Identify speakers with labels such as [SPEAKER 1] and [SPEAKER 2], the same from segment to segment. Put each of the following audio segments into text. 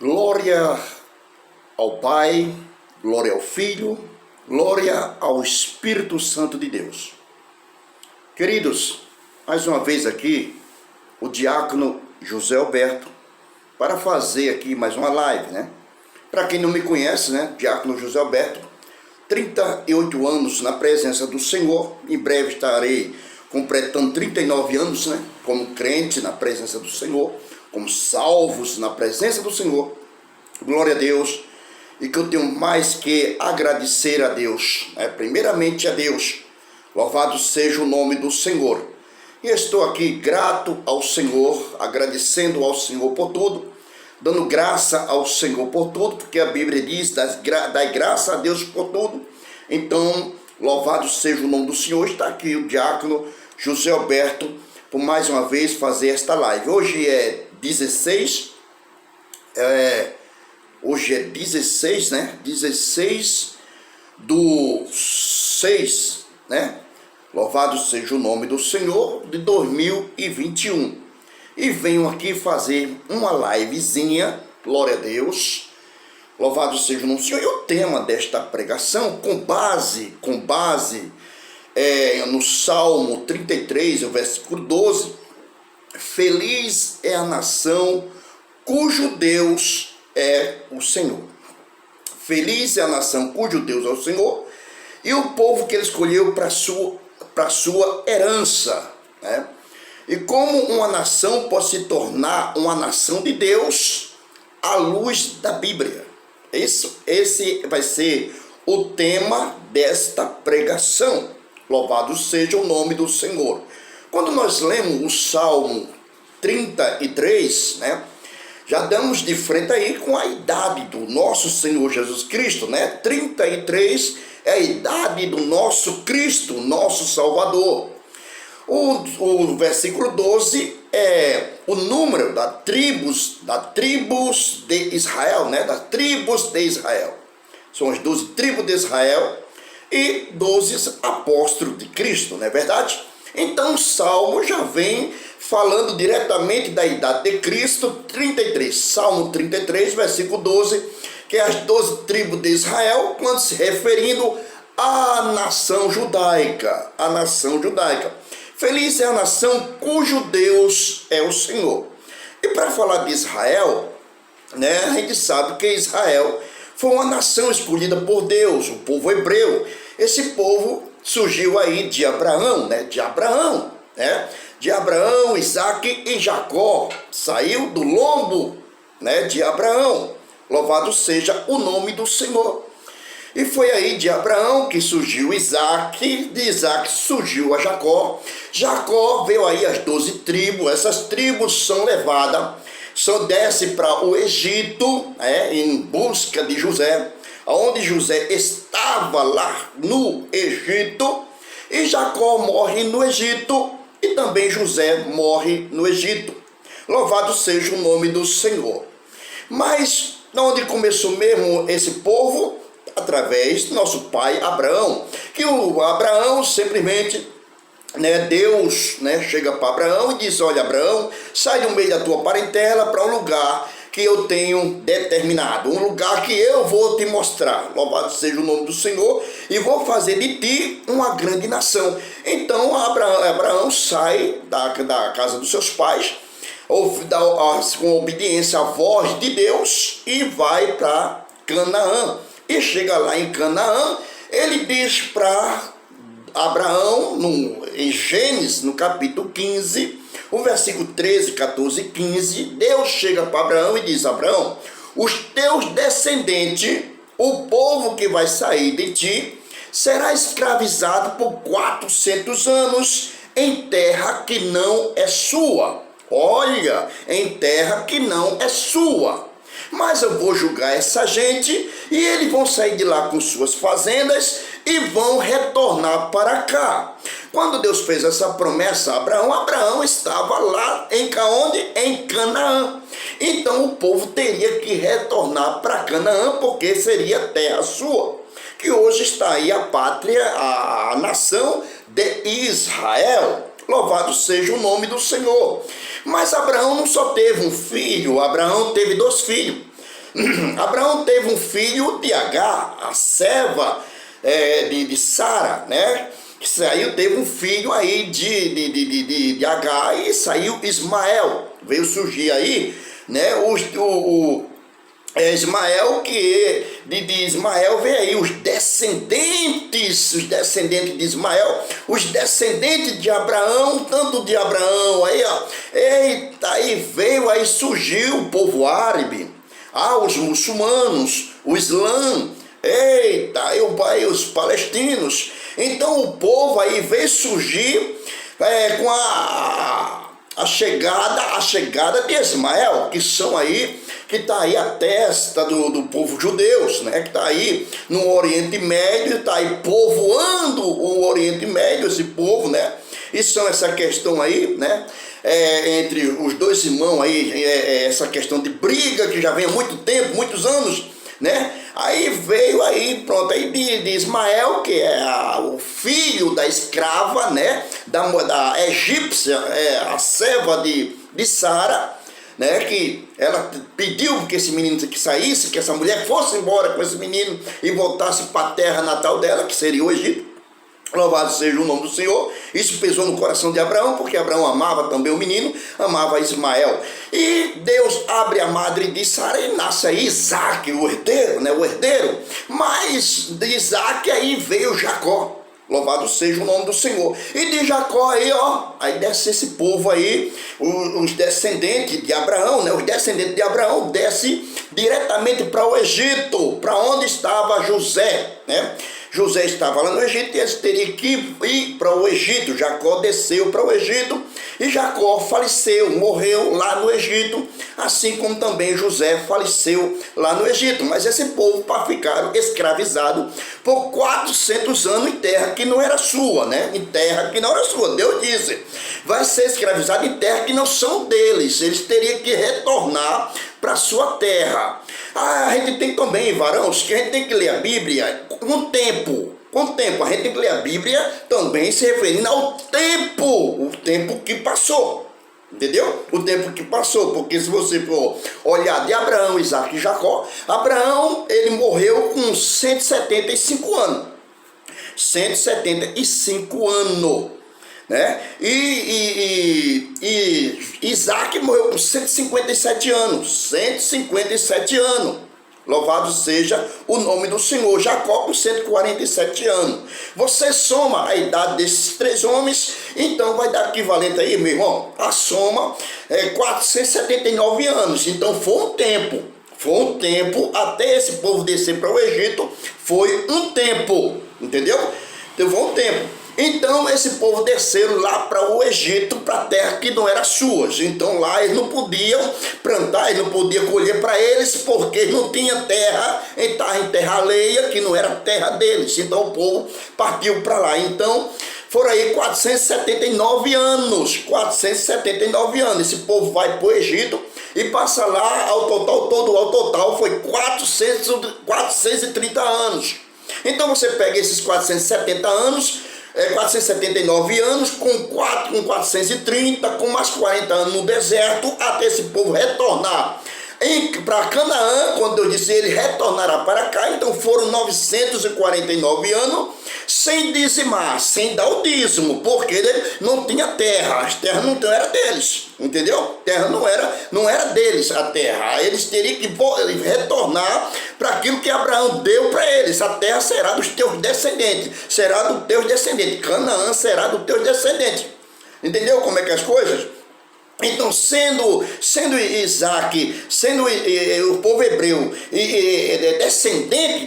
[SPEAKER 1] Glória ao Pai, glória ao Filho, glória ao Espírito Santo de Deus. Queridos, mais uma vez aqui, o diácono José Alberto, para fazer aqui mais uma live, né? Para quem não me conhece, né? Diácono José Alberto, 38 anos na presença do Senhor. Em breve estarei completando 39 anos, né? Como crente na presença do Senhor, como salvos na presença do Senhor. Glória a Deus. E que eu tenho mais que agradecer a Deus, né? Primeiramente a Deus. Louvado seja o nome do Senhor. E estou aqui grato ao Senhor, agradecendo ao Senhor por tudo, dando graça ao Senhor por tudo, porque a Bíblia diz, dai graça a Deus por tudo. Então, louvado seja o nome do Senhor. Está aqui o diácono José Alberto, por mais uma vez fazer esta live. Hoje é 16, né? 16/6, né? Louvado seja o nome do Senhor, de 2021. E venho aqui fazer uma livezinha, glória a Deus. Louvado seja o nome do Senhor. E o tema desta pregação, com base no Salmo 33, o versículo 12. Feliz é a nação cujo Deus é o Senhor. Feliz é a nação cujo Deus é o Senhor, e o povo que ele escolheu para sua herança, né? E como uma nação pode se tornar uma nação de Deus à luz da Bíblia. Esse vai ser o tema desta pregação. Louvado seja o nome do Senhor. Quando nós lemos o Salmo 33, né? Já damos de frente aí com a idade do nosso Senhor Jesus Cristo, né? 33 é a idade do nosso Cristo, nosso Salvador. O versículo 12 é o número das tribos de Israel, né? Das tribos de Israel. São as 12 tribos de Israel e 12 apóstolos de Cristo, não é verdade? Então o Salmo já vem falando diretamente da idade de Cristo. 33, Salmo 33, versículo 12, que é as 12 tribos de Israel, quando se referindo à nação judaica. A nação judaica. Feliz é a nação cujo Deus é o Senhor. E para falar de Israel, né, a gente sabe que Israel foi uma nação escolhida por Deus, o povo hebreu. Esse povo surgiu aí de Abraão, né? De Abraão, Isaque e Jacó. Saiu do lombo, né, de Abraão. Louvado seja o nome do Senhor. E foi aí de Abraão que surgiu Isaque, de Isaque surgiu a Jacó. Jacó veio aí as 12 tribos, essas tribos são levadas, desce para o Egito, em busca de José, onde José estava lá no Egito, e Jacó morre no Egito, e também José morre no Egito. Louvado seja o nome do Senhor. Mas, de onde começou mesmo esse povo? Através do nosso pai Abraão, que o Abraão simplesmente, né, Deus, né, chega para Abraão e diz: olha, Abraão, sai do meio da tua parentela para um lugar que eu tenho determinado, um lugar que eu vou te mostrar. Louvado seja o nome do Senhor, e vou fazer de ti uma grande nação. Então Abraão sai da casa dos seus pais, com obediência à voz de Deus, e vai para Canaã. E chega lá em Canaã, ele diz para Abraão, em Gênesis, no capítulo 15, o versículo 13, 14 e 15, Deus chega para Abraão e diz: Abraão, os teus descendentes, o povo que vai sair de ti, será escravizado por 400 anos em terra que não é sua. Olha, em terra que não é sua. Mas eu vou julgar essa gente, e eles vão sair de lá com suas fazendas e vão retornar para cá. Quando Deus fez essa promessa a Abraão, Abraão estava lá em Canaã. Então o povo teria que retornar para Canaã, porque seria terra sua. Que hoje está aí a pátria, a nação de Israel. Louvado seja o nome do Senhor. Mas Abraão não só teve um filho, Abraão teve 2 filhos. Abraão teve um filho de Agar, a serva de Sara, né? Que saiu, teve um filho aí de Agar e saiu Ismael. Veio surgir aí, né? Ismael, que de Ismael veio aí os descendentes de Ismael, os descendentes de Abraão, tanto de Abraão, aí ó, eita, aí veio, aí surgiu o povo árabe, os muçulmanos, o Islã, eita, aí os palestinos. Então o povo aí veio surgir com a chegada de Ismael, que são aí, que está aí a testa do povo judeus, né? Que está aí no Oriente Médio, está aí povoando o Oriente Médio, esse povo, né? E são essa questão aí, né? Entre os dois irmãos aí, essa questão de briga que já vem há muito tempo, muitos anos, né? Aí veio aí, pronto, aí de Ismael, que é o filho da escrava, né? Da egípcia, a serva de Sara, né? Que ela pediu que esse menino que saísse, que essa mulher fosse embora com esse menino e voltasse para a terra natal dela, que seria o Egito. Louvado seja o nome do Senhor. Isso pesou no coração de Abraão, porque Abraão amava também o menino, amava Ismael. E Deus abre a madre de Sara e nasce aí Isaac, o herdeiro, né? O herdeiro. Mas de Isaac aí veio Jacó. Louvado seja o nome do Senhor. E de Jacó aí, ó, aí desce esse povo aí, os descendentes de Abraão, né? Os descendentes de Abraão descem diretamente para o Egito, para onde estava José, né? José estava lá no Egito e eles teriam que ir para o Egito. Jacó desceu para o Egito e Jacó faleceu, morreu lá no Egito, assim como também José faleceu lá no Egito. Mas esse povo ficaram escravizados por 400 anos em terra que não era sua, né? Em terra que não era sua. Deus disse, vai ser escravizado em terra que não são deles. Eles teriam que retornar para a sua terra. A gente tem também, varões, que a gente tem que ler a Bíblia com o tempo. A gente tem que ler a Bíblia também se referindo ao tempo, o tempo que passou. Entendeu? O tempo que passou, porque se você for olhar de Abraão, Isaac e Jacó, Abraão, ele morreu com 175 anos. 175 anos. Né? E Isaac morreu com 157 anos. 157 anos. Louvado seja o nome do Senhor. Jacó com 147 anos. Você soma a idade desses três homens, então vai dar equivalente aí, meu irmão. A soma é 479 anos. Então foi um tempo. Foi um tempo até esse povo descer para o Egito. Foi um tempo. Entendeu? Então foi um tempo. Então esse povo desceram lá para o Egito, para a terra que não era sua. Então lá eles não podiam plantar, eles não podiam colher para eles, porque eles não tinham terra, estavam em terra alheia, que não era terra deles. Então o povo partiu para lá. Então foram aí 479 anos. 479 anos. Esse povo vai para o Egito e passa lá, ao total foi 430 anos. Então você pega esses 470 anos, 479 anos, com 430, com mais 40 anos no deserto, até esse povo retornar para Canaã. Quando eu disse ele retornará para cá, então foram 949 anos, sem dizimar, sem dar o dízimo, porque não tinha terra, as terras não eram deles, entendeu? Terra não era deles, a terra. Eles teriam que retornar para aquilo que Abraão deu para eles. A terra será dos teus descendentes, será dos teus descendentes. Canaã será dos teus descendentes. Entendeu como é que é as coisas? Então, sendo Isaac, sendo o povo hebreu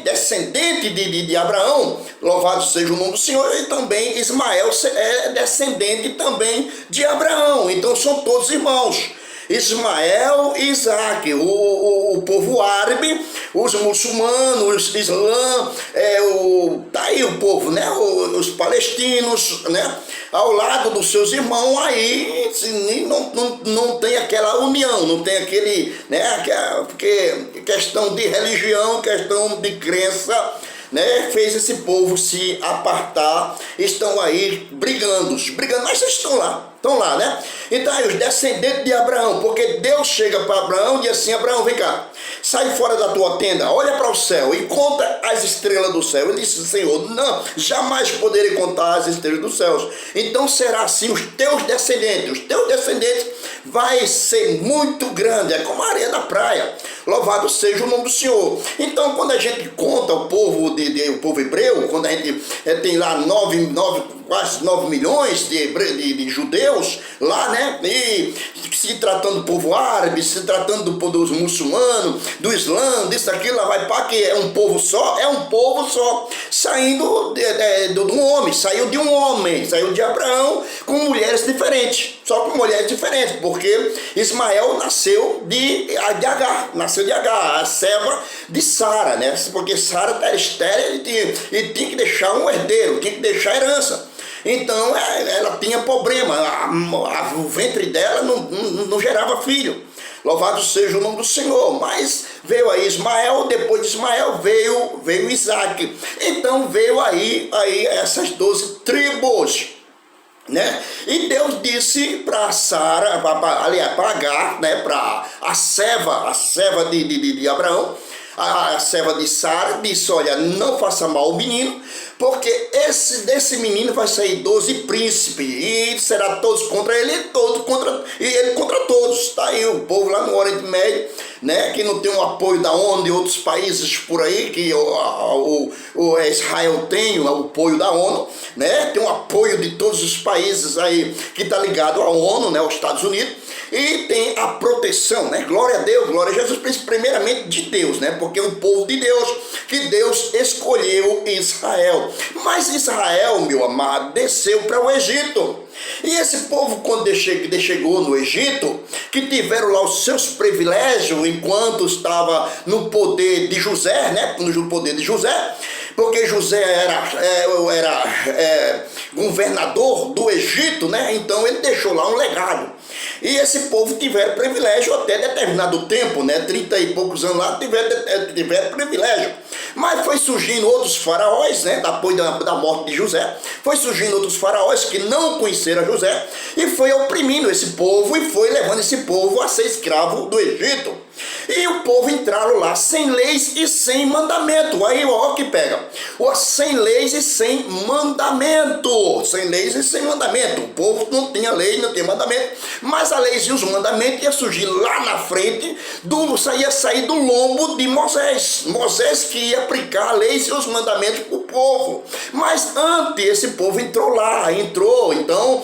[SPEAKER 1] descendente de Abraão, louvado seja o nome do Senhor, e também Ismael é descendente também de Abraão. Então são todos irmãos. Ismael e Isaac, o povo árabe, os muçulmanos, o Islã, tá aí o povo, né? Os palestinos, né? Ao lado dos seus irmãos, aí não tem aquela união, não tem aquele, né? Porque questão de religião, questão de crença, né, fez esse povo se apartar. Estão aí brigando, mas estão lá. Estão lá, né? Então aí os descendentes de Abraão, porque Deus chega para Abraão e diz assim: Abraão, vem cá, sai fora da tua tenda, olha para o céu e conta as estrelas do céu. Ele disse: Senhor, não, jamais poderei contar as estrelas dos céus. Então será assim os teus descendentes vai ser muito grande, é como a areia da praia. Louvado seja o nome do Senhor. Então quando a gente conta o povo o povo hebreu, quando a gente tem lá quase 9 milhões de judeus lá, né? E se tratando do povo árabe, se tratando do povo dos muçulmanos, do Islã, disso, aquilo, lá vai para que é um povo só, saindo de um homem, saiu de Abraão com mulheres diferentes, só com mulheres diferentes, porque Ismael nasceu de Agar, a serva de Sara, né? Porque Sara era estéril e tinha que deixar um herdeiro, tinha que deixar herança. Então ela tinha problema, o ventre dela não gerava filho. Louvado seja o nome do Senhor. Mas veio aí Ismael, depois de Ismael veio Isaac. Então veio aí essas 12 tribos, né? E Deus disse para Sara, para Agar, né? Para a serva de Abraão, a serva de Sara, disse: olha, não faça mal ao menino, porque desse menino vai sair 12 príncipes, e será todos contra ele, e ele contra todos. Está aí o povo lá no Oriente Médio, né, que não tem o apoio da ONU e outros países por aí, que o Israel tem o apoio da ONU, né, tem o apoio de todos os países aí que está ligado à ONU, né, aos Estados Unidos, e tem a proteção, né? Glória a Deus, glória a Jesus, primeiramente de Deus, né? Porque é o povo de Deus, que Deus escolheu Israel. Mas Israel, meu amado, desceu para o Egito. E esse povo, quando chegou no Egito, que tiveram lá os seus privilégios enquanto estava no poder de José, né? No poder de José, porque José era governador do Egito, né? Então ele deixou lá um legado. E esse povo tiveram privilégio até determinado tempo, né? 30 e poucos anos lá tiveram privilégio. Mas foi surgindo outros faraós, né? Depois da morte de José, foi surgindo outros faraós que não conheceram José e foi oprimindo esse povo e foi levando esse povo a ser escravo do Egito. E o povo entraram lá sem leis e sem mandamento. Aí ó que pega. Sem leis e sem mandamento. Sem leis e sem mandamento. O povo não tinha lei, não tinha mandamento. Mas a lei e os mandamentos ia surgir lá na frente, ia sair do lombo de Moisés. Moisés que ia aplicar a lei e os mandamentos para o povo. Mas antes esse povo entrou. Então,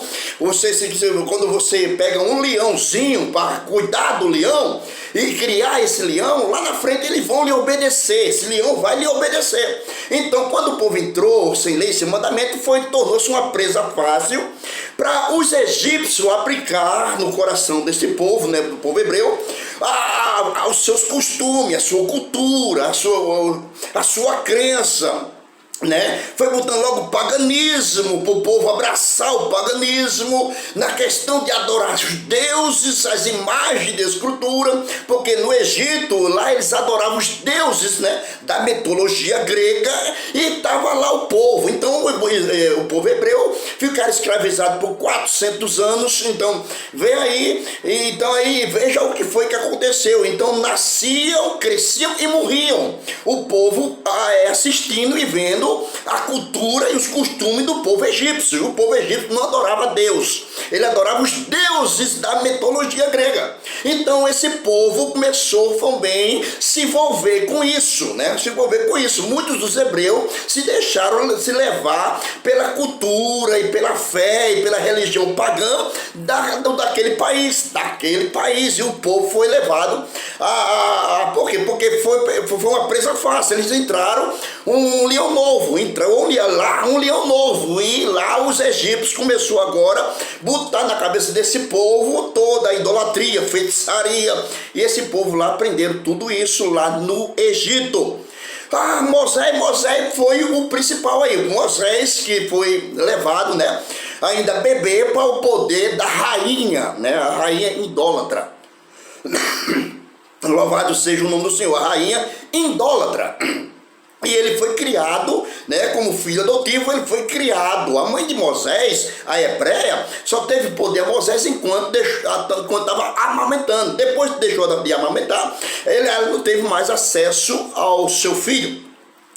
[SPEAKER 1] quando você pega um leãozinho para cuidar do leão e criar esse leão, lá na frente eles vão lhe obedecer, esse leão vai lhe obedecer. Então quando o povo entrou sem lei, sem mandamento, tornou-se uma presa fácil para os egípcios aplicar no coração desse povo, né, do povo hebreu, os seus costumes, a sua cultura, a sua crença, né? Foi botando logo o paganismo para o povo abraçar o paganismo na questão de adorar os deuses, as imagens de escultura, porque no Egito lá eles adoravam os deuses, né, da mitologia grega, e estava lá o povo. Então o povo hebreu ficaram escravizados por 400 anos. Então veja o que foi que aconteceu. Então nasciam, cresciam e morriam, o povo assistindo e vendo a cultura e os costumes do povo egípcio. O povo egípcio não adorava Deus, ele adorava os deuses da mitologia grega. Então esse povo começou também a se envolver com isso, né? Muitos dos hebreus se deixaram se levar pela cultura e pela fé e pela religião pagã daquele país, e o povo foi levado por quê? Porque foi uma presa fácil. Eles entraram um leão novo, e lá os egípcios começou agora a botar na cabeça desse povo toda a idolatria, feitiçaria, e esse povo lá aprenderam tudo isso lá no Egito. Moisés foi o principal aí. Moisés que foi levado, né, ainda bebê, para o poder da rainha, né, a rainha idólatra. Louvado seja o nome do Senhor, a rainha idólatra. E ele foi criado, né, como filho adotivo, ele foi criado. A mãe de Moisés, a hebreia, só teve poder a Moisés enquanto estava amamentando. Depois que deixou de amamentar, ela não teve mais acesso ao seu filho.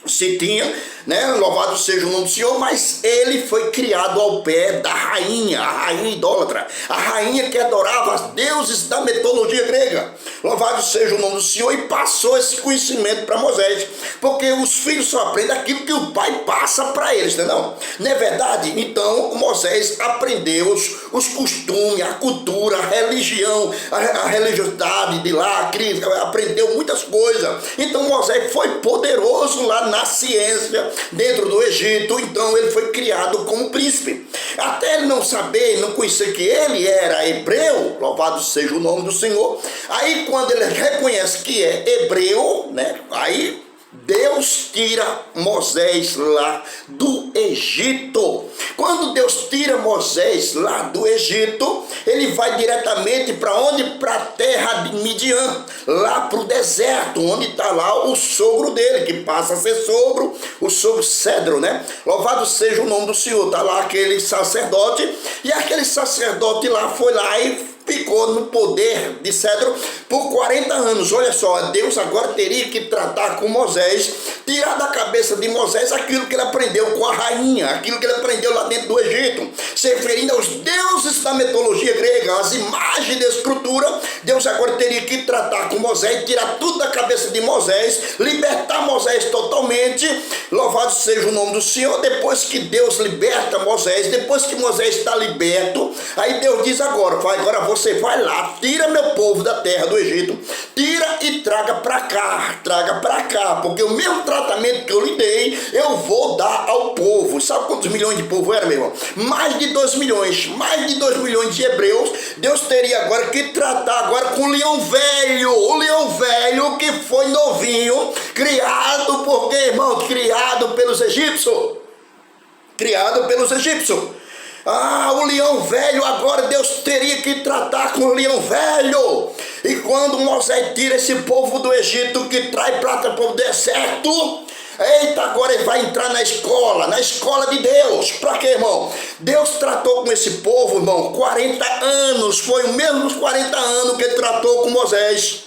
[SPEAKER 1] Se tinha, né, louvado seja o nome do Senhor, mas ele foi criado ao pé da rainha, a rainha idólatra, a rainha que adorava os deuses da mitologia grega. Louvado seja o nome do Senhor, e passou esse conhecimento para Moisés, porque os filhos só aprendem aquilo que o pai passa para eles, não é verdade? Então Moisés aprendeu os costumes, a cultura, a religião, a religiosidade de lá, aprendeu muitas coisas. Então Moisés foi poderoso lá na ciência dentro do Egito. Então ele foi criado como príncipe, até ele não saber, não conhecer que ele era hebreu. Louvado seja o nome do Senhor. Aí quando ele reconhece que é hebreu, né, aí Deus tira Moisés lá do Egito. Quando Deus tira Moisés lá do Egito, ele vai diretamente para onde? Para a terra de Midian, lá para o deserto, onde está lá o sogro dele, que passa a ser sogro, o sogro Cedro, né? Louvado seja o nome do Senhor. Está lá aquele sacerdote, e aquele sacerdote lá foi lá e ficou no poder de Cedro por 40 anos. Olha só, Deus agora teria que tratar com Moisés, tirar da cabeça de Moisés aquilo que ele aprendeu com a rainha, aquilo que ele aprendeu lá dentro do Egito, se referindo aos deuses da mitologia grega, as imagens da escultura. Deus agora teria que tratar com Moisés, tirar tudo da cabeça de Moisés, libertar Moisés totalmente. Louvado seja o nome do Senhor. Depois que Deus liberta Moisés, depois que Moisés está liberto, aí Deus diz agora você vai lá, tira meu povo da terra do Egito, tira e traga para cá, porque o mesmo tratamento que eu lhe dei, eu vou dar ao povo. Sabe quantos milhões de povo era, meu irmão? Mais de 2 milhões de hebreus. Deus teria agora que tratar agora com o leão velho que foi novinho, criado por quê, irmão? Criado pelos egípcios. O leão velho, agora Deus teria que tratar com o leão velho. E quando Moisés tira esse povo do Egito, que traz para o deserto, eita, agora ele vai entrar na escola de Deus. Para quê, irmão? Deus tratou com esse povo, irmão, 40 anos. Foi os mesmos 40 anos que ele tratou com Moisés.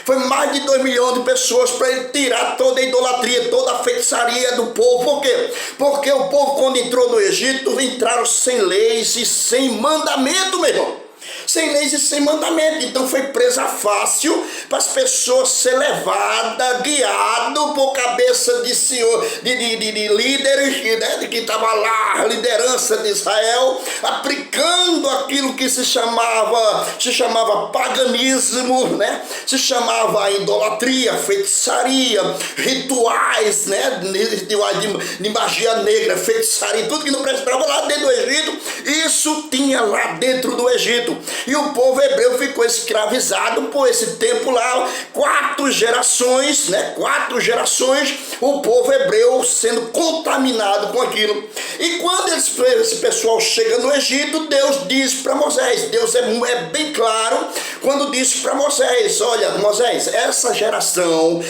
[SPEAKER 1] Foi mais de 2 milhões de pessoas para ele tirar toda a idolatria, toda a feitiçaria do povo. Por quê? Porque o povo, quando entrou no Egito, entraram sem leis e sem mandamento, meu irmão. Sem leis e sem mandamento. Então foi presa fácil para as pessoas ser levadas, guiado por cabeça de senhor, de líderes, né, que estava lá, a liderança de Israel, aplicando aquilo que se chamava paganismo, né? Se chamava idolatria, feitiçaria, rituais, né, de magia negra, feitiçaria, tudo que não prestava lá dentro do Egito, isso tinha lá dentro do Egito. E o povo hebreu ficou escravizado por esse tempo lá, 4 gerações, né? 4 gerações, o povo hebreu sendo contaminado com aquilo. E quando esse pessoal chega no Egito, Deus diz para Moisés, Deus é bem claro quando disse para Moisés, olha, Moisés, essa geração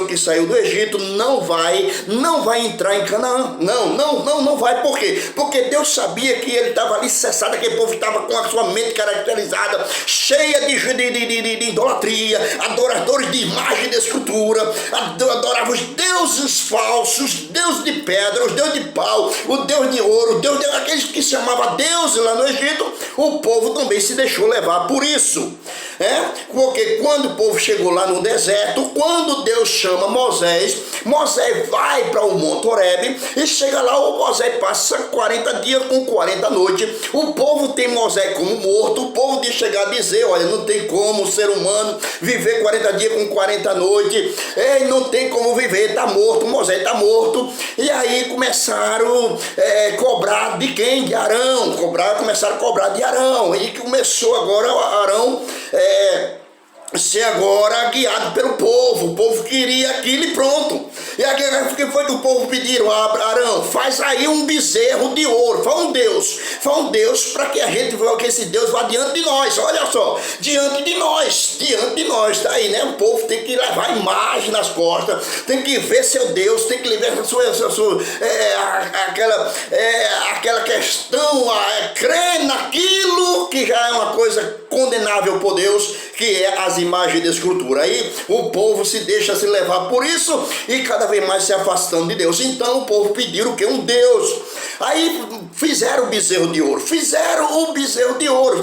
[SPEAKER 1] que saiu do Egito não vai entrar em Canaã. Não vai. Por quê? Porque Deus sabia que ele estava ali cessado, aquele povo estava com a sua mente caracterizada, cheia de idolatria, adoradores de imagem de escultura, adoravam os deuses falsos, deus de pedra, os deus de pau, o deus de ouro, aqueles que se chamavam deuses lá no Egito. O povo também se deixou levar por isso. Porque quando o povo chegou lá no deserto, quando Deus chama Moisés vai para o Monte Horebe e chega lá, o Moisés passa 40 dias com 40 noites. O povo tem Moisés como morto. O povo de chegar a dizer, olha, não tem como o ser humano viver 40 dias com 40 noites, não tem como viver, está morto, Moisés está morto. E aí começaram a cobrar de quem? De Arão. Começaram a cobrar de Arão. E começou agora Arão ser agora guiado pelo povo. O povo queria aquilo e pronto. E aqui, o que foi que o povo pediram a Arão? Faz aí um bezerro de ouro. Fala um Deus para que a gente, que esse Deus vá diante de nós. Olha só, diante de nós, tá aí, né? O povo tem que levar a imagem nas costas, tem que ver seu Deus, tem que ver aquela questão, crer naquilo que já é uma coisa condenável por Deus, que é as imagens da escultura. Aí o povo se deixa se levar por isso e cada vez mais se afastando de Deus. Então o povo pediu o que? Um Deus. Aí fizeram o bezerro de ouro.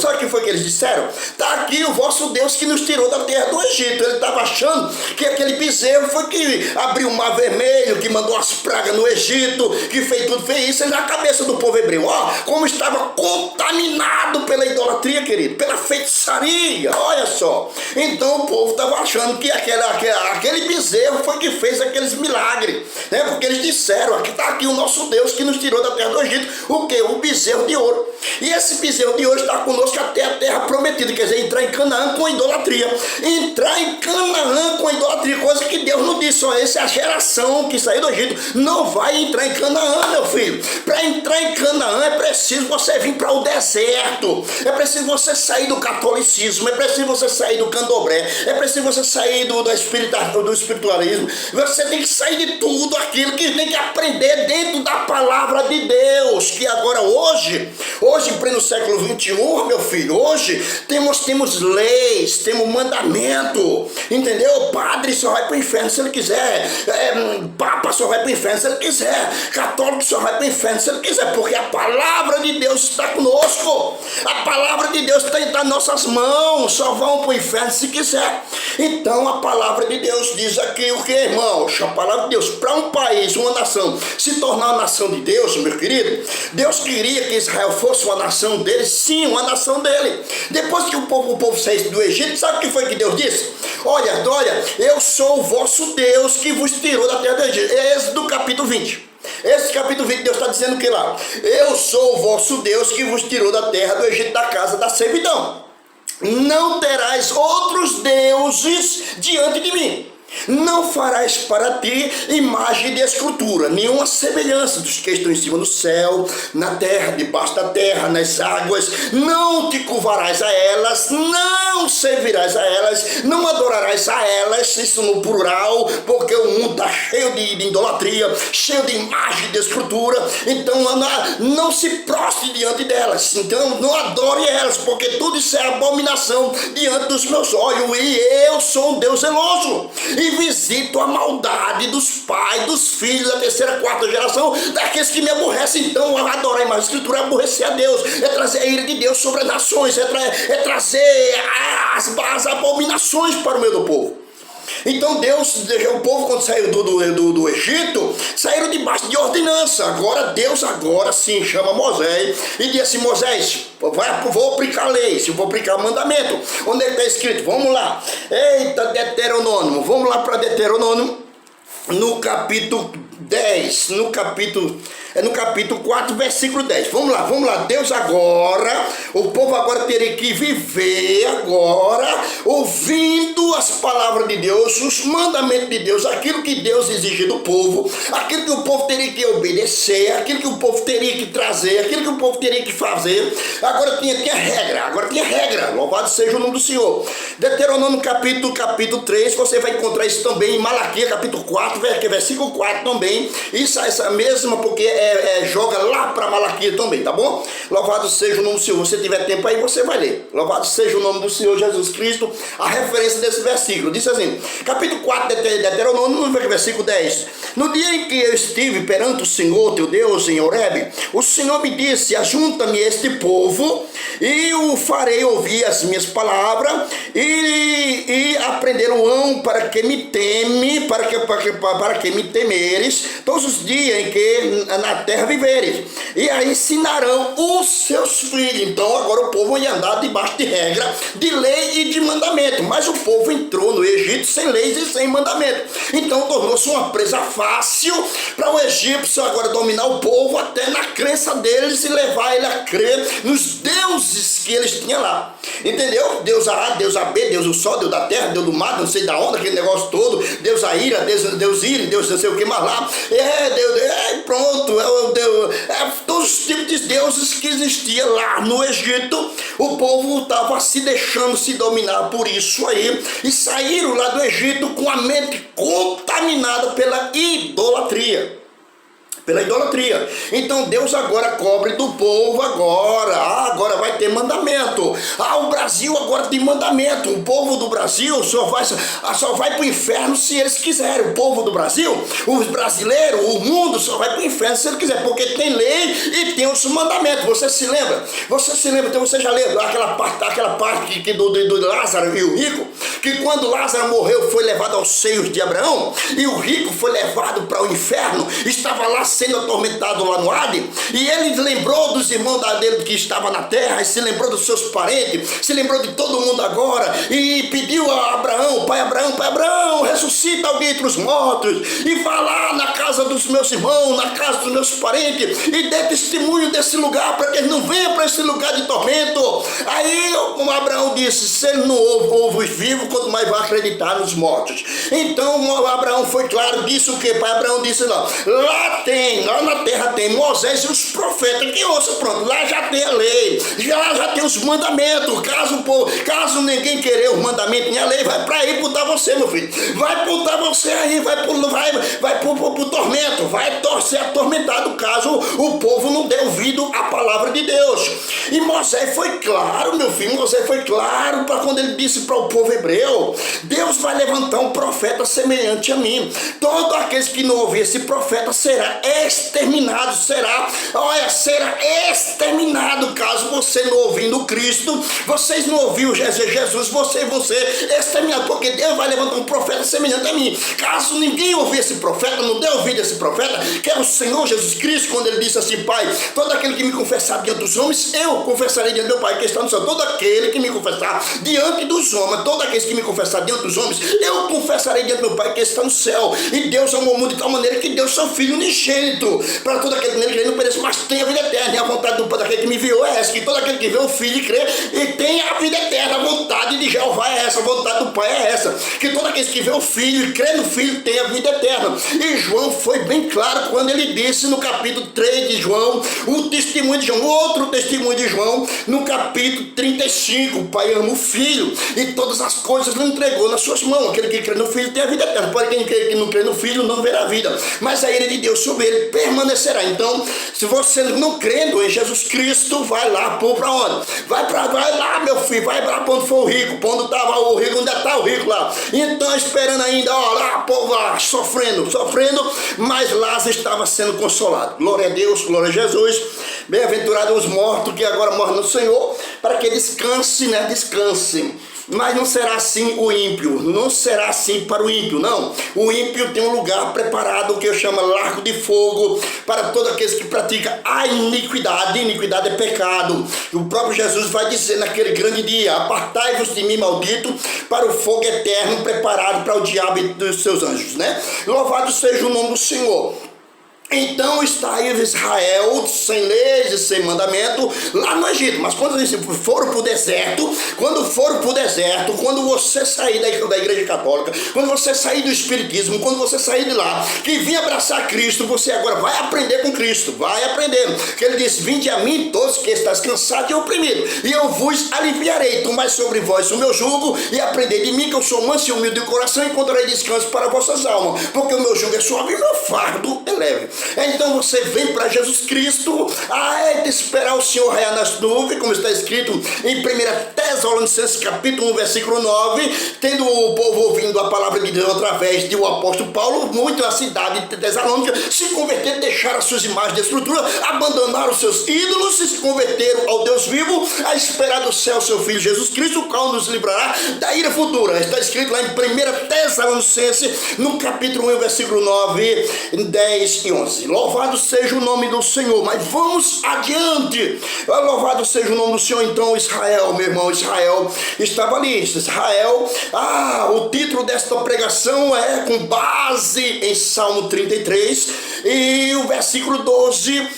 [SPEAKER 1] Sabe o que foi que eles disseram? Está aqui o vosso Deus que nos tirou da terra do Egito. Ele estava achando que aquele bezerro foi que abriu o mar vermelho, que mandou as pragas no Egito, que fez isso. E na cabeça do povo hebreu, como estava contaminado pela idolatria, querido, pela feitiçaria, olha só. Então o povo estava achando que aquele bezerro foi que fez aqueles milagres, né? Porque eles disseram, aqui está aqui o nosso Deus que nos tirou da terra do Egito. O que? O bezerro de ouro. E esse bezerro de ouro está conosco até a terra prometida, quer dizer, entrar em Canaã com idolatria. Entrar em Canaã com idolatria, coisa que Deus não disse, essa é a geração que saiu do Egito, não vai entrar em Canaã, meu filho. Para entrar em Canaã é preciso você vir para o deserto, é preciso você sair do catolicismo, é preciso você sair do candomblé, é preciso você sair do espiritualismo, você tem que sair de tudo aquilo que tem que aprender dentro da palavra de Deus, que agora hoje em pleno século 21, meu filho, hoje temos leis, temos mandamento, entendeu? O padre só vai para o inferno se ele quiser, papa só vai para o inferno se ele quiser, católico só vai para o inferno se ele quiser, porque a palavra de Deus está conosco, a palavra de Deus está em nossas mãos, só vão para o inferno se quiser. Então a palavra de Deus diz aqui o que, irmãos? A palavra de Deus, para um país, uma nação, se tornar uma nação de Deus, meu querido, Deus queria que Israel fosse uma nação dele, sim, uma nação dele. Depois que o povo saísse do Egito, sabe o que foi que Deus disse? Olha, eu sou o vosso Deus que vos tirou da terra do Egito. Êxodo capítulo 20. Esse capítulo 20, Deus está dizendo o que lá? Eu sou o vosso Deus que vos tirou da terra do Egito, da casa da servidão. Não terás outros deuses diante de mim. Não farás para ti imagem de escultura, nenhuma semelhança dos que estão em cima do céu, na terra, debaixo da terra, nas águas. Não te curvarás a elas, não servirás a elas, não adorarás a elas, isso no plural, porque o mundo está cheio de idolatria, cheio de imagem de escultura. Então não se prostre diante delas, então não adore elas, porque tudo isso é abominação diante dos meus olhos, e eu sou um Deus zeloso, e visito a maldade dos pais, dos filhos da terceira, quarta geração, daqueles que me aborrecem. Então, adorar a imagem da escritura é aborrecer a Deus, é trazer a ira de Deus sobre as nações, é trazer as abominações para o meio do povo. Então Deus, o povo quando saiu do Egito, saíram debaixo de ordenança. Deus agora sim chama Moisés e diz assim: Moisés, vou aplicar lei, vou aplicar mandamento. Onde é que está escrito? Vamos lá. Eita, Deuteronômio, vamos lá para Deuteronômio, no capítulo 10, no capítulo 4, versículo 10. Vamos lá. Deus agora, o povo agora teria que viver agora, ouvindo as palavras de Deus, os mandamentos de Deus, aquilo que Deus exige do povo, aquilo que o povo teria que obedecer, aquilo que o povo teria que trazer, aquilo que o povo teria que fazer. Agora tinha regra, louvado seja o nome do Senhor. Deuteronômio capítulo 3, você vai encontrar isso também em Malaquias capítulo 4, versículo 4 também. Isso, essa mesma, porque joga lá para Malaquias também, tá bom? Louvado seja o nome do Senhor. Se tiver tempo aí, você vai ler. Louvado seja o nome do Senhor Jesus Cristo. A referência desse versículo diz assim, capítulo 4 de Deuteronômio, versículo 10. No dia em que eu estive perante o Senhor teu Deus em Horebe, o Senhor me disse: ajunta-me este povo e o farei ouvir as minhas palavras e aprenderão para que me teme, para que me temeres todos os dias em que na terra viveres, e a ensinarão os seus filhos. Então agora o povo ia andar debaixo de regra, de lei e de mandamento, mas o povo entrou no Egito sem leis e sem mandamento. Então tornou-se uma presa fácil para o egípcio agora dominar o povo até na crença deles e levar ele a crer nos deuses que eles tinham lá. Entendeu? Deus A, Deus A B, Deus do sol, Deus da terra, Deus do mar, não sei da onda, aquele negócio todo, Deus a ira, Deus ira, Deus não sei o que mais lá. Pronto, todos os tipos de deuses que existiam lá no Egito, o povo estava se deixando se dominar por isso aí, e saíram lá do Egito com a mente contaminada pela idolatria. Então Deus agora cobre do povo agora vai ter mandamento. O Brasil agora tem mandamento. O povo do Brasil só vai para o inferno se eles quiserem. O povo do Brasil, os brasileiros, o mundo só vai para o inferno se ele quiser, porque tem lei e tem os mandamentos. Você se lembra? Então você já leu aquela parte do Lázaro e o rico, que quando Lázaro morreu foi levado aos seios de Abraão, e o rico foi levado para o inferno, estava lá sendo atormentado lá no Hades, e ele lembrou dos irmãos dele que estavam na terra, e se lembrou dos seus parentes, se lembrou de todo mundo agora, e pediu a Abraão, pai Abraão, ressuscita alguém entre os mortos, e vá lá na casa dos meus irmãos, na casa dos meus parentes, e dê testemunho desse lugar, para que eles não venham para esse lugar de tormento. Aí como Abraão disse, se ele não ouve os vivos, quanto mais vai acreditar nos mortos. Então Abraão foi claro, disse o que? Pai Abraão disse lá na terra tem Moisés e os profetas, que ouça, pronto, lá já tem a lei, já tem os mandamentos. Caso ninguém querer os mandamentos nem a lei, vai para aí botar você, meu filho, vai botar você aí, vai pro tormento, vai ser atormentado caso o povo não dê ouvido à palavra de Deus. E Moisés foi claro, meu filho, para quando ele disse para o povo hebreu, Deus vai levantar um profeta semelhante a mim, todos aqueles que não ouvir esse profeta será exterminado, será exterminado. Caso você não ouvindo Cristo, vocês não ouviram Jesus, vocês vão ser exterminados, porque Deus vai levantar um profeta semelhante a mim. Caso ninguém ouvir esse profeta, não dê ouvido a esse profeta, que é o Senhor Jesus Cristo, quando ele disse assim, Pai, todo aquele que me confessar diante dos homens, eu confessarei diante do meu Pai que está no céu. Todo aquele que me confessar diante dos homens, todos aqueles que me confessar diante dos homens, eu confessarei diante do meu Pai que está no céu. E Deus amou o mundo de tal maneira que deu seu Filho unigênito, para todo aquele que nele crê não pereça, mas tenha a vida eterna. E a vontade do Pai daquele que me enviou é essa, que todo aquele que vê o Filho e crê e tem a vida eterna. A vontade de Jeová é essa, a vontade do Pai é essa, que todo aquele que vê o Filho e crê no Filho tem a vida eterna. E João foi bem claro quando ele disse no capítulo 3 de João, outro testemunho de João, no capítulo 35, o Pai ama o Filho e todas as coisas lhe entregou nas suas mãos. Aquele que crê no Filho tem a vida eterna, porém quem não crê no Filho não verá a vida, mas a ira de Deus sobre ele permanecerá. Então, se você não crendo em Jesus Cristo, vai lá, para onde? Vai lá, meu filho, vai lá para onde for o rico, para onde estava o rico, onde está o rico lá. Então, esperando ainda, lá, povo lá, sofrendo, mas Lázaro estava sendo consolado. Glória a Deus, glória a Jesus. Bem-aventurados os mortos que agora morrem no Senhor, para que descansem. Mas não será assim o ímpio, não será assim para o ímpio, não. O ímpio tem um lugar preparado, que eu chamo largo de fogo, para todos aqueles que praticam a iniquidade. Iniquidade é pecado. O próprio Jesus vai dizer naquele grande dia, apartai-vos de mim, maldito, para o fogo eterno preparado para o diabo e dos seus anjos, né? Louvado seja o nome do Senhor. Então está aí Israel sem leis e sem mandamento lá no Egito. Mas quando eles foram para o deserto, quando você sair da igreja católica, quando você sair do espiritismo, quando você sair de lá, que vir abraçar Cristo, você agora vai aprender com Cristo, vai aprender. Que ele disse, vinde a mim todos que estáis cansados e oprimidos, e eu vos aliviarei. Tomai sobre vós o meu jugo e aprendei de mim, que eu sou manso e humilde de coração, e encontrarei descanso para vossas almas, porque o meu jugo é suave e o meu fardo é leve. Então você vem para Jesus Cristo, é de esperar o Senhor raiar nas nuvens, como está escrito em 1 Tessalonicenses capítulo 1, versículo 9, tendo o povo ouvindo a palavra de Deus através do apóstolo Paulo, muito a cidade de Tessalônica se converteram, deixaram as suas imagens de estrutura, abandonaram os seus ídolos e se converteram ao Deus vivo, a esperar do céu seu Filho Jesus Cristo, o qual nos livrará da ira futura. Está escrito lá em 1 Tessalonicenses, no capítulo 1, versículo 9, 10 e 11. 11. Louvado seja o nome do Senhor. Mas vamos adiante. Louvado seja o nome do Senhor. Então Israel, meu irmão, Israel estava ali. Israel, o título desta pregação é com base em Salmo 33 e o versículo 12.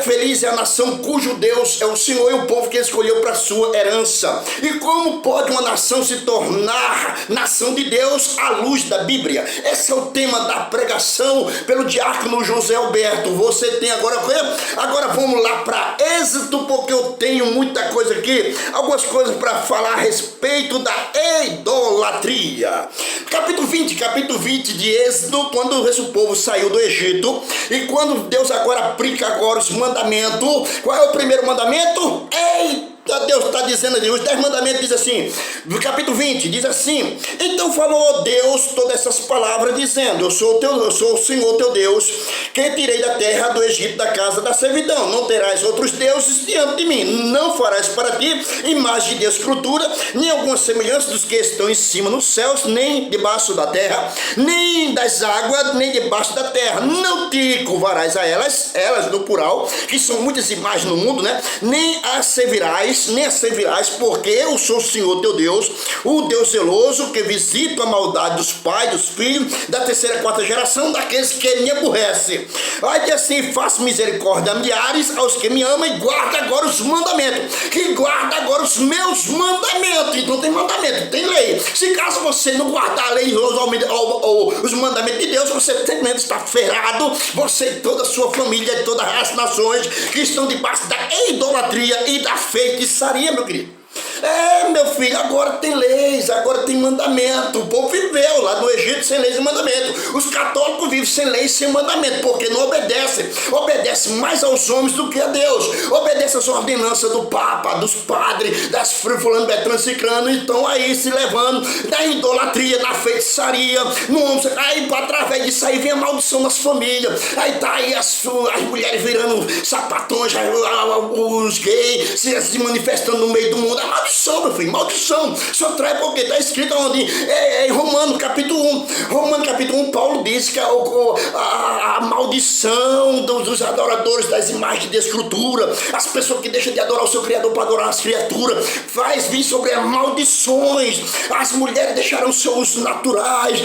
[SPEAKER 1] Feliz é a nação cujo Deus é o Senhor e o povo que escolheu para sua herança. E como pode uma nação se tornar nação de Deus à luz da Bíblia? Esse é o tema da pregação pelo diácono José Alberto. Você tem agora vamos lá para Êxodo, porque eu tenho muita coisa aqui, algumas coisas para falar a respeito da idolatria. Capítulo 20 de Êxodo, quando esse povo saiu do Egito e quando Deus agora aplica os mandamentos. Qual é o primeiro mandamento? Deus está dizendo ali, os 10 mandamentos diz assim, no capítulo 20, diz assim: então falou Deus todas essas palavras, dizendo: eu sou o Senhor teu Deus, que tirei da terra do Egito, da casa da servidão. Não terás outros deuses diante de mim. Não farás para ti imagem de escultura, nem alguma semelhança dos que estão em cima nos céus, nem debaixo da terra, nem das águas, nem debaixo da terra. Não te curvarás a elas no plural, que são muitas imagens no mundo, né? Nem as servirás, porque eu sou o Senhor teu Deus, o Deus zeloso, que visita a maldade dos pais, dos filhos, da terceira e quarta geração, daqueles que me aborrecem. Aí assim, faço misericórdia a milhares aos que me amam e guarda agora os mandamentos, que guarda agora os meus mandamentos. Então tem mandamento, tem lei. Se caso você não guardar a lei ou os mandamentos de Deus, você também está ferrado, você e toda a sua família, e todas as nações que estão debaixo da idolatria e da feitiçaria, meu querido. Meu filho, agora tem leis, agora tem mandamento. O povo viveu lá no Egito sem leis e mandamento. Os católicos vivem sem leis e sem mandamento, porque não obedecem mais aos homens do que a Deus. Obedecem às ordenanças do Papa, dos padres, das fulano, Beltrano, Cicrano. Então aí se levando da idolatria, da feitiçaria, aí através disso aí vem a maldição nas famílias. Aí tá aí as mulheres virando sapatões, os gays se manifestando no meio do mundo. Maldição, meu filho, maldição. Só traz porque está escrito onde? Em Romanos capítulo 1. Romanos capítulo 1, Paulo diz que a maldição dos adoradores das imagens de escultura, as pessoas que deixam de adorar o seu Criador para adorar as criaturas, faz vir sobre as maldições. As mulheres deixarão seus usos naturais.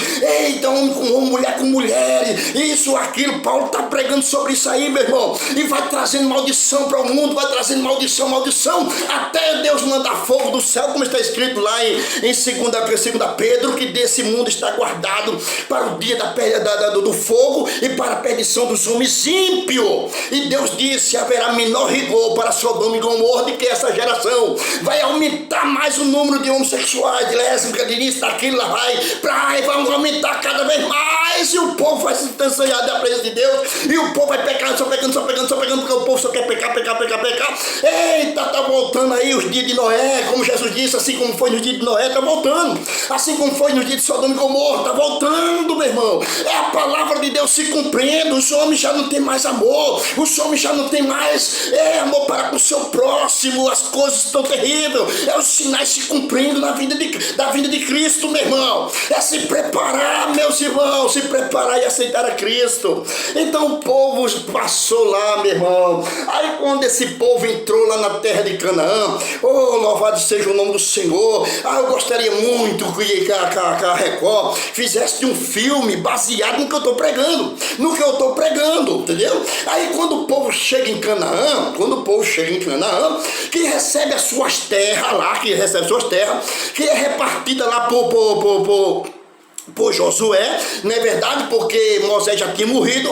[SPEAKER 1] Então, homem com homem, mulher com mulher. Isso, aquilo. Paulo está pregando sobre isso aí, meu irmão. E vai trazendo maldição para o mundo, vai trazendo maldição, até Deus mandar fogo do céu, como está escrito lá em 2 Pedro, que desse mundo está guardado para o dia do fogo e para a perdição dos homens ímpios. E Deus disse: haverá menor rigor para Sodoma e Gomorra do que essa geração. Vai aumentar mais o número de homossexuais, de lésbicas, de isso, daquilo, lá vai aumentar cada vez mais, e o povo vai se distanciar da presença de Deus, e o povo vai pecar, só pecando, porque o povo só quer pecar. Eita, tá voltando aí os dias de Noé, como Jesus disse, assim como foi no dia de Noé, tá voltando. Assim como foi no dia de Sodoma e Gomorra, tá voltando, meu irmão. É a palavra de Deus se cumprindo. Os homens já não tem mais amor, os homens já não tem mais amor para com o seu próximo. As coisas estão terríveis. Os sinais se cumprindo da vinda de Cristo, meu irmão. É se preparar, meus irmãos, se preparar e aceitar a Cristo. Então o povo passou lá, meu irmão. Aí quando esse povo entrou lá na terra de Canaã, louvado seja o nome do Senhor. Eu gostaria muito que a Record fizesse um filme baseado no que eu estou pregando, entendeu? Aí quando o povo chega em Canaã, que recebe as suas terras lá, que é repartida lá por Josué, não é verdade? Porque Moisés já tinha morrido,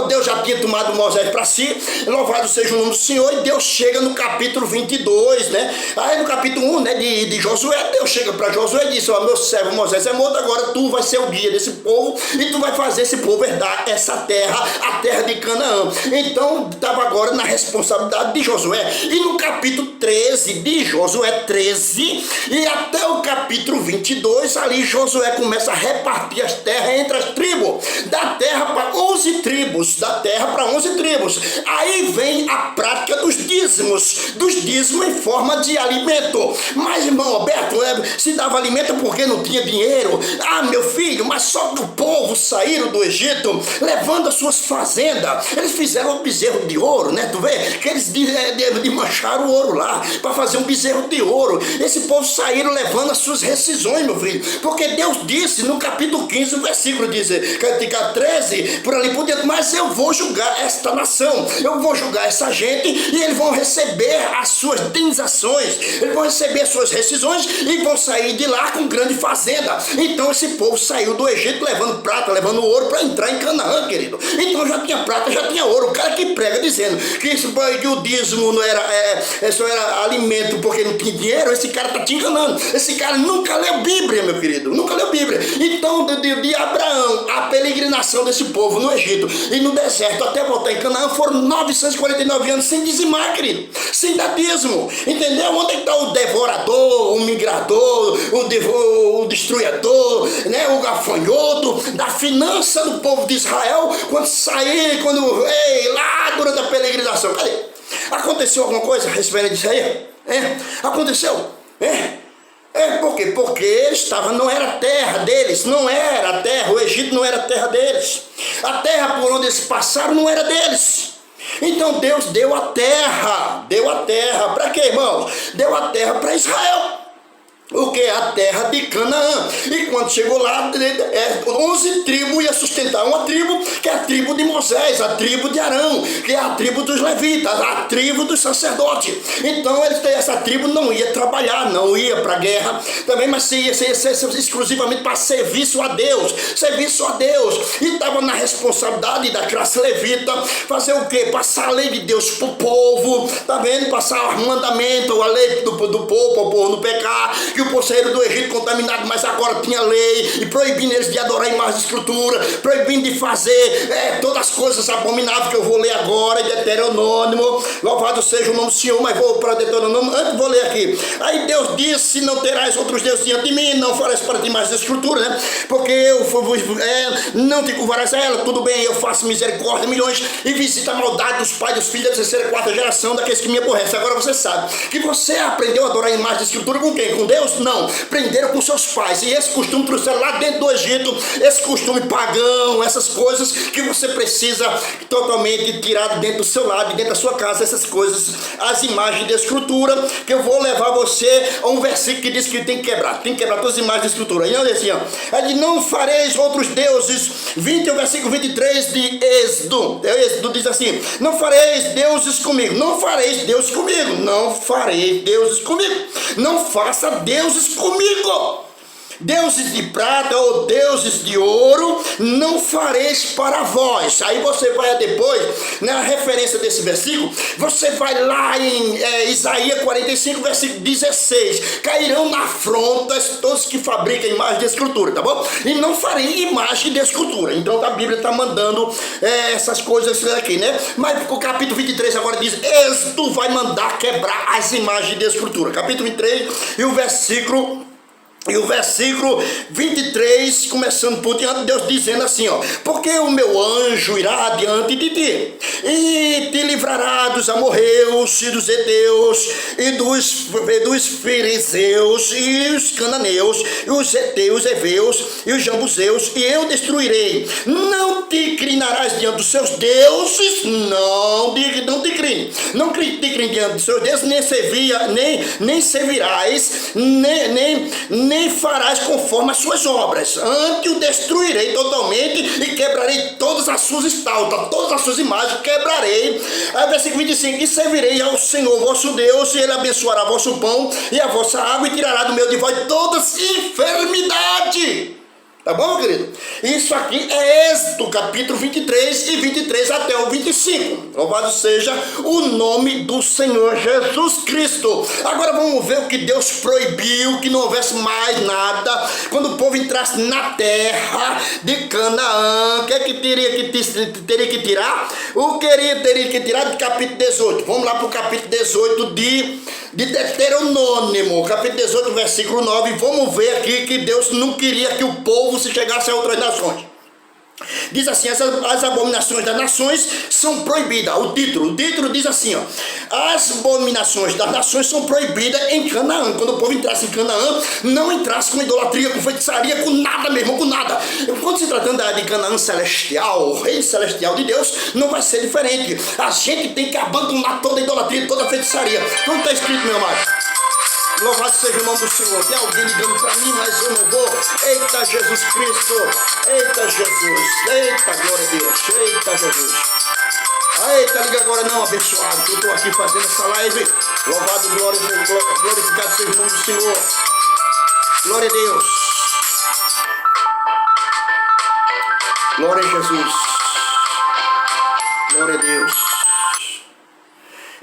[SPEAKER 1] Deus já tinha tomado Moisés para si. Louvado seja o nome do Senhor. E Deus chega no capítulo 22, né? Aí no capítulo 1, né, de Josué, Deus chega para Josué e diz: meu servo Moisés é morto, agora tu vai ser o guia desse povo e tu vai fazer esse povo herdar essa terra, a terra de Canaã. Então estava agora na responsabilidade de Josué. E no capítulo 13 de Josué 13 e até o capítulo 22, ali Josué começa a repartir as terras entre as tribos, da terra para 11 tribos, Aí vem a prática dos dízimos em forma de alimento. Mas, irmão Alberto, se dava alimento porque não tinha dinheiro. Meu filho, mas só que o povo povo saíram do Egito, levando as suas fazendas. Eles fizeram um bezerro de ouro, né? Tu vê que eles desmancharam o ouro lá, para fazer um bezerro de ouro. Esse povo saíram levando as suas rescisões, meu filho, porque Deus disse no capítulo 15, o versículo diz, 13, por ali por diante, mas eu vou julgar esta nação, eu vou julgar essa gente, e eles vão receber as suas indenizações, eles vão receber as suas rescisões, e vão sair de lá com grande fazenda. Então esse povo saiu do Egito levando prata, levando ouro, para entrar em Canaã, querido. Então já tinha prata, já tinha ouro. O cara que prega dizendo que o dízimo não era, só era alimento porque não tinha dinheiro, esse cara está te enganando. Esse cara nunca leu Bíblia, meu querido, nunca leu Bíblia. Então de Abraão, a peregrinação desse povo no Egito e no deserto até voltar em Canaã foram 949 anos sem dizimar, querido, sem dar dízimo, entendeu? Onde está o devorador, o migrador, o destruidor, né? O gafanhoto da finança do povo de Israel quando sair, lá durante a peregrinação? Cadê? Aconteceu alguma coisa a respeito disso aí? Aconteceu? Por quê? Porque não era terra deles, não era a terra, o Egito não era a terra deles. A terra por onde eles passaram não era deles. Então Deus deu a terra, para quê, irmãos? Deu a terra para Israel. O que é a terra de Canaã. E quando chegou lá, 11 tribos ia sustentar uma tribo, que é a tribo de Moisés, a tribo de Arão, que é a tribo dos levitas, a tribo dos sacerdotes. Então essa tribo não ia trabalhar, não ia para a guerra também, mas ia ser exclusivamente para serviço a Deus, e estava na responsabilidade da classe levita fazer o quê? Passar a lei de Deus para o povo, tá vendo? Passar o mandamento, a lei do povo, para o povo não pecar, que o povo saiu do Egito contaminado, mas agora tinha lei, e proibindo eles de adorar imagens de escultura, proibindo de fazer todas as coisas abomináveis que eu vou ler agora, de Deuteronômio, louvado seja o nome do Senhor, mas vou para Deuteronômio, antes vou ler aqui. Aí Deus disse, não terás outros deuses diante de mim, não farás para ti imagens de escultura, né? Porque eu não te curvarás a ela, tudo bem, eu faço misericórdia milhões, e visita a maldade dos pais, dos filhos da terceira e quarta geração, daqueles que me aborrecem. Agora você sabe que você aprendeu a adorar imagens de escultura com quem? Com Deus? Não, prenderam com seus pais, e esse costume trouxeram lá dentro do Egito, esse costume pagão, essas coisas que você precisa totalmente tirar dentro do seu lado, dentro da sua casa, essas coisas, as imagens de escultura, que eu vou levar você a um versículo que diz que tem que quebrar todas as imagens de escultura. E não é assim, ele não fareis outros deuses, o versículo 23 de Êxodo diz assim, não fareis deuses comigo, não fareis deuses comigo, não fareis deuses comigo, não faça deuses comigo, deuses de prata ou deuses de ouro não fareis para vós. Aí você vai depois, na referência desse versículo, você vai lá em Isaías 45, versículo 16, cairão na afronta todos que fabricam imagem de escultura, tá bom? E não farei imagem de escultura. Então a Bíblia está mandando essas coisas aqui, né? Mas o capítulo 23 agora diz, Êxodo vai mandar quebrar as imagens de escultura. Capítulo 23 e o versículo 23, começando por diante, Deus dizendo assim, porque o meu anjo irá diante de ti, e te livrará dos amorreus, e dos heteus, e dos fariseus, e os cananeus, e os heteus, heveus, e os jambuseus, e eu destruirei. Não te inclinarás diante dos seus deuses, não te incline diante dos seus deuses, nem servirás, nem farás conforme as suas obras. Antes o destruirei totalmente e quebrarei todas as suas estátuas, todas as suas imagens quebrarei. Aí versículo 25, e servirei ao Senhor vosso Deus, e Ele abençoará vosso pão e a vossa água, e tirará do meio de vós todas enfermidade. Tá bom, querido? Isso aqui é Êxodo, capítulo 23 e 23 até o 25. Louvado seja o nome do Senhor Jesus Cristo. Agora vamos ver o que Deus proibiu, que não houvesse mais nada. Quando o povo entrasse na terra de Canaã, o que é que teria que tirar? Teria que tirar do capítulo 18. Vamos lá para o capítulo 18 de Deuteronômio, capítulo 18, versículo 9. Vamos ver aqui que Deus não queria que o povo se chegasse a outras nações. Diz assim, as abominações das nações são proibidas. O título diz assim, as abominações das nações são proibidas em Canaã. Quando o povo entrasse em Canaã, não entrasse com idolatria, com feitiçaria, com nada mesmo, com nada. quando se tratando de Canaã celestial, o reino celestial de Deus, não vai ser diferente. A gente tem que abandonar toda a idolatria, toda a feitiçaria. Como está escrito, meu amado? Louvado seja o nome do Senhor. Tem alguém ligando para mim, mas eu não vou. Eita Jesus Cristo. Eita Jesus. Eita glória a Deus. Eita Jesus. Eita, liga agora não, abençoado, que eu estou aqui fazendo essa live. Louvado, glorificado seja o nome do Senhor. Glória a Deus. Glória a Jesus. Glória a Deus.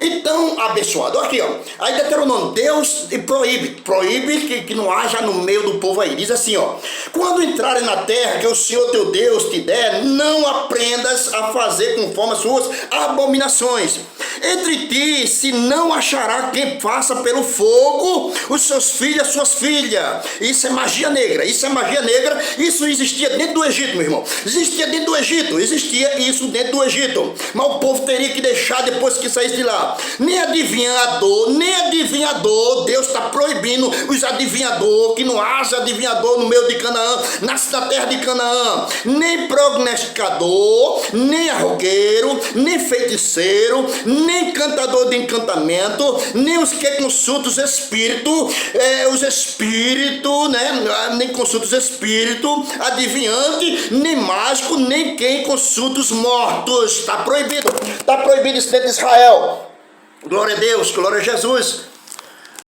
[SPEAKER 1] Então, abençoado, aqui ó, aí Deuteronômio, Deus proíbe que não haja no meio do povo aí, diz assim ó, quando entrarem na terra que o Senhor teu Deus te der, não aprendas a fazer conforme as suas abominações, entre ti se não achará quem faça pelo fogo os seus filhos, as suas filhas. Isso é magia negra, isso existia dentro do Egito, meu irmão, existia isso dentro do Egito, mas o povo teria que deixar depois que saísse de lá. Nem adivinhador, Deus está proibindo os adivinhadores, que não haja adivinhador no meio de Canaã, na terra de Canaã, nem prognosticador, nem arrogueiro, nem feiticeiro, nem cantador de encantamento, nem os que consultam os espíritos, nem consulta os espíritos, adivinhante, nem mágico, nem quem consulta os mortos. Está proibido isso dentro de Israel. Glória a Deus, glória a Jesus.